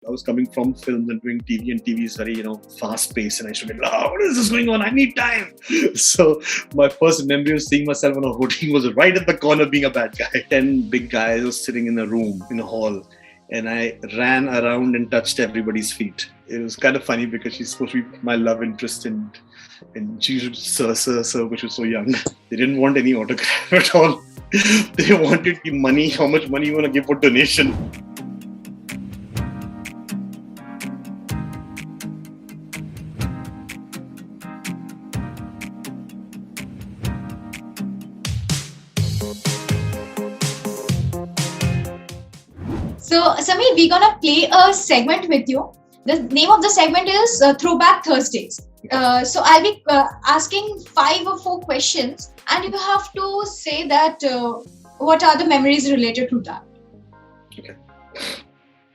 I was coming from films and doing TV, and TV is very, fast paced. And I should be like, oh, what is this going on? I need time. So my first memory of seeing myself on a hoarding was right at the corner being a bad guy. 10 big guys were sitting in a room, in a hall. And I ran around and touched everybody's feet. It was kind of funny because she's supposed to be my love interest, and she was Sir, which was so young. They didn't want any autograph at all. They wanted the money, how much money you want to give for donation. So, Samir, we're gonna play a segment with you. The name of the segment is Throwback Thursdays. So I'll be asking 5 or 4 questions, and you have to say that what are the memories related to that.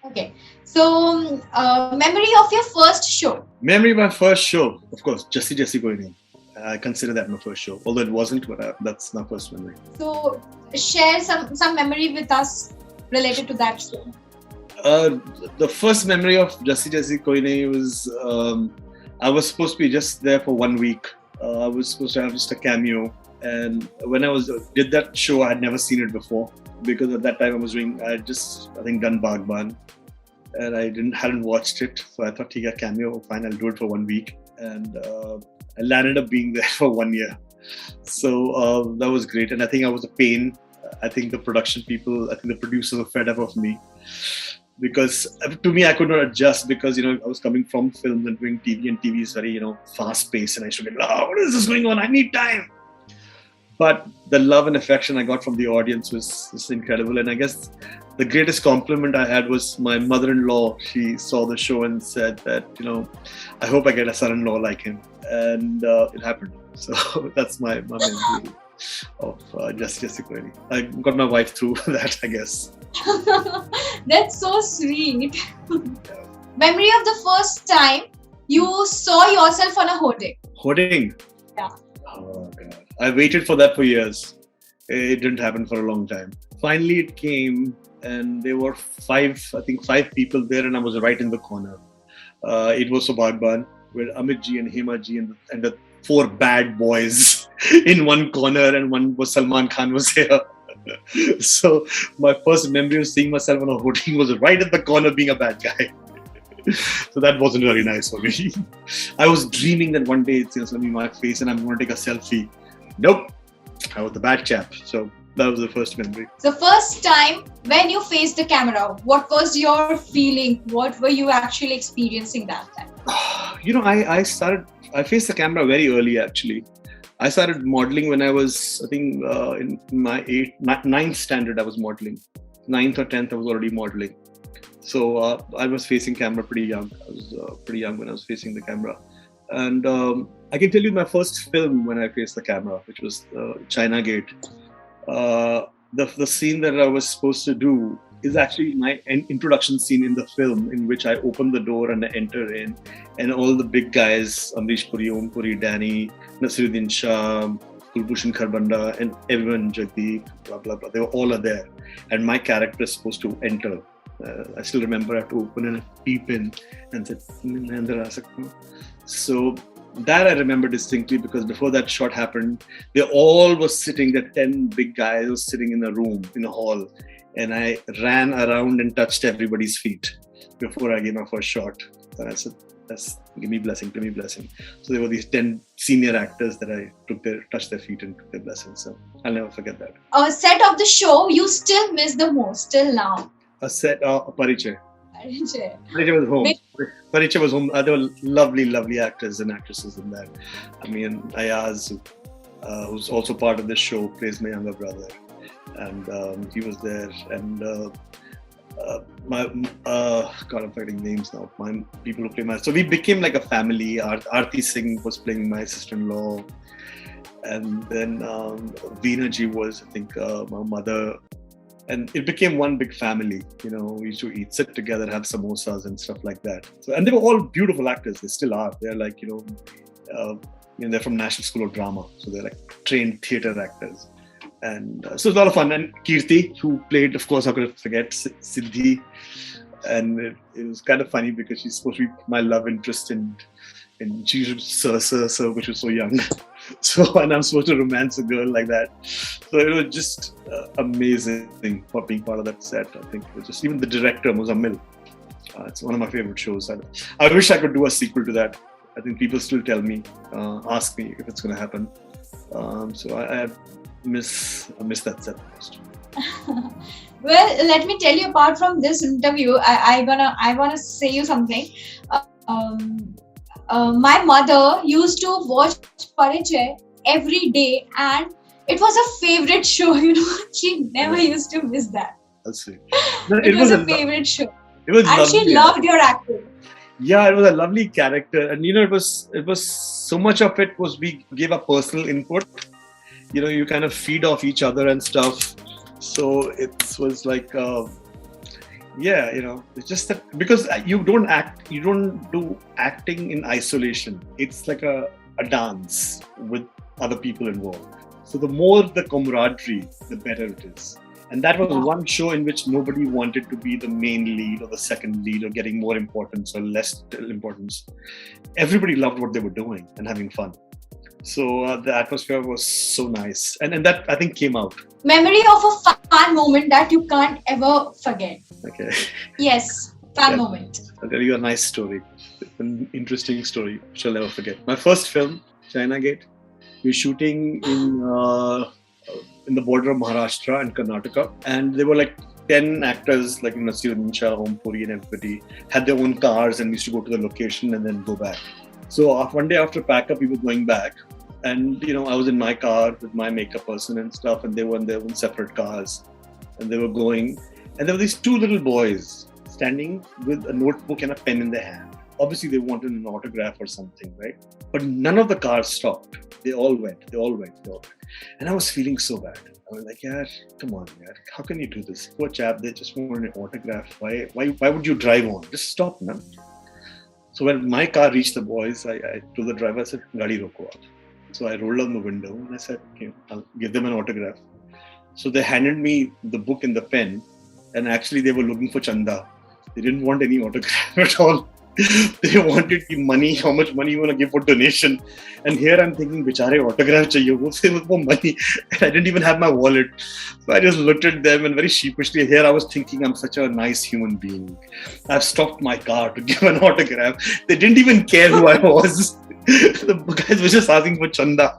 Okay. So, memory of your first show. Memory of my first show, of course, Jassi Koi Nahi. I consider that my first show, although it wasn't, but that's my first memory. So, share some memory with us related to that show. The first memory of Jassi Koi Nahi was I was supposed to be just there for 1 week. I was supposed to have just a cameo, and when I did that show, I had never seen it before, because at that time I had just done Bagban, and I hadn't watched it, so I thought, "Okay, cameo, fine, I'll do it for 1 week," and I landed up being there for 1 year. So that was great, and I think I was a pain. I think the production people, I think the producers were fed up of me, because to me, I could not adjust, because I was coming from films and doing TV, and TV is very fast paced, and I should be like, oh, what is this going on? I need time. But the love and affection I got from the audience was incredible, and I guess the greatest compliment I had was my mother-in-law. She saw the show and said that I hope I get a son-in-law like him, and it happened. So that's my memory of Jassi Koi Nahi. I got my wife through that, I guess. That's so sweet. Memory of the first time you saw yourself on a hoarding. Hoarding? Yeah. Oh God. I waited for that for years. It didn't happen for a long time. Finally it came, and there were 5 people there, and I was right in the corner. It was Bagban, where Amit ji and Hema ji and the 4 bad boys in one corner, and one was Salman Khan was here. So my first memory of seeing myself on a hoarding was right at the corner being a bad guy. So that wasn't very nice for me. I was dreaming that one day it's going to be my face and I'm going to take a selfie. Nope, I was the bad chap. So that was the first memory. The first time when you faced the camera, what was your feeling? What were you actually experiencing that time? I faced the camera very early, actually. I started modeling when I was, in my 9th standard, I was modeling. 9th or 10th, I was already modeling. So I was facing camera pretty young. I was pretty young when I was facing the camera. And I can tell you my first film when I faced the camera, which was China Gate. The scene that I was supposed to do is actually my introduction scene in the film, in which I open the door and I enter in, and all the big guys, Amrish Puri, Om Puri, Danny, Nasiruddin Shah, Kulbhushan Kharbanda, and everyone, Jagdeep, blah, blah, blah, they were all there. And my character is supposed to enter. I still remember I had to open and peep in and said, so that I remember distinctly, because before that shot happened, they all were sitting, the 10 big guys were sitting in a room, in a hall. And I ran around and touched everybody's feet before I gave my first shot. And I said, give me blessing, give me blessing. So there were these 10 senior actors that I touched their feet and took their blessing. So I'll never forget that. A set of the show you still miss the most till now? A set of Parivar. Parivar was home. Parivar was home. There were lovely actors and actresses in that. I mean, Ayaz, who's also part of the show, plays my younger brother. And he was there, and I'm forgetting names now. My people who play so we became like a family. Aarti Singh was playing my sister-in-law, and then Veena ji was, I think, my mother, and it became one big family. We used to sit together, have samosas and stuff like that. So, and they were all beautiful actors. They still are. They're like they're from National School of Drama, so they're like trained theatre actors. And so it was a lot of fun. And Kirti, who played, of course, how could I forget, Siddhi. And it was kind of funny because she's supposed to be my love interest and she's Sir, which was so young. So, and I'm supposed to romance a girl like that. So it was just amazing for being part of that set. I think it was just, even the director, Muzammil. It's one of my favorite shows. I wish I could do a sequel to that. I think people still tell me, ask me if it's going to happen. So I miss that set most. Well, let me tell you. Apart from this interview, I wanna say you something. My mother used to watch Parichai every day, and it was a favorite show. She never used to miss that. I'll see. It was a favorite show. It was and lovely. She loved your acting. Yeah, it was a lovely character, and it was so much of it was we gave a personal input. You kind of feed off each other and stuff. So it was like, it's just that because you don't do acting in isolation. It's like a dance with other people involved. So the more the camaraderie, the better it is. And that was one show in which nobody wanted to be the main lead or the second lead or getting more importance or less importance. Everybody loved what they were doing and having fun. So the atmosphere was so nice. And that, I think, came out. Memory of a fun moment that you can't ever forget. Okay. Yes, fun moment. I'll tell you a nice story. An interesting story, which I'll never forget. My first film, China Gate, we were shooting in the border of Maharashtra and Karnataka. And there were like 10 actors, like Nasiruddin Shah, Om Puri and everybody, had their own cars and we used to go to the location and then go back. So one day after pack-up, we were going back. And, I was in my car with my makeup person and stuff, and they were in their own separate cars. And they were going. And there were these two little boys standing with a notebook and a pen in their hand. Obviously, they wanted an autograph or something, right? But none of the cars stopped. They all went. And I was feeling so bad. I was like, yeah, come on, man. How can you do this? Poor chap, they just wanted an autograph. Why would you drive on? Just stop, man. So when my car reached the boys, I told the driver, I said, Gadi roko aap. So I rolled down the window and I said, okay, I'll give them an autograph. So they handed me the book and the pen, and actually they were looking for chanda. They didn't want any autograph at all. They wanted the money, how much money you want to give for donation. And here I'm thinking, bichare autograph chahiye, wo se wo money. And I didn't even have my wallet. So I just looked at them and very sheepishly, here I was thinking I'm such a nice human being. I've stopped my car to give an autograph. They didn't even care who I was. The guys were just asking for chanda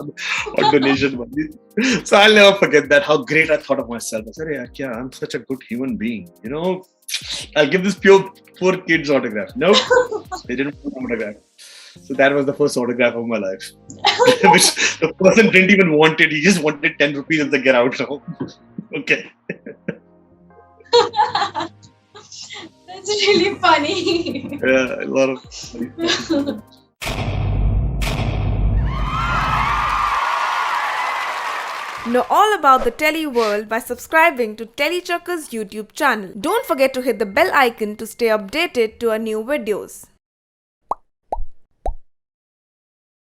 or donation money. So I'll never forget that, how great I thought of myself. I said, yeah, I'm such a good human being. I'll give this poor kid's autograph. Nope, they didn't want an autograph. So that was the first autograph of my life. Which the person didn't even want it. He just wanted 10 rupees and said, get out now. Okay. That's really funny. Yeah, a lot of funny stuff. Know all about the Telly world by subscribing to Tellychucker's YouTube channel. Don't forget to hit the bell icon to stay updated to our new videos.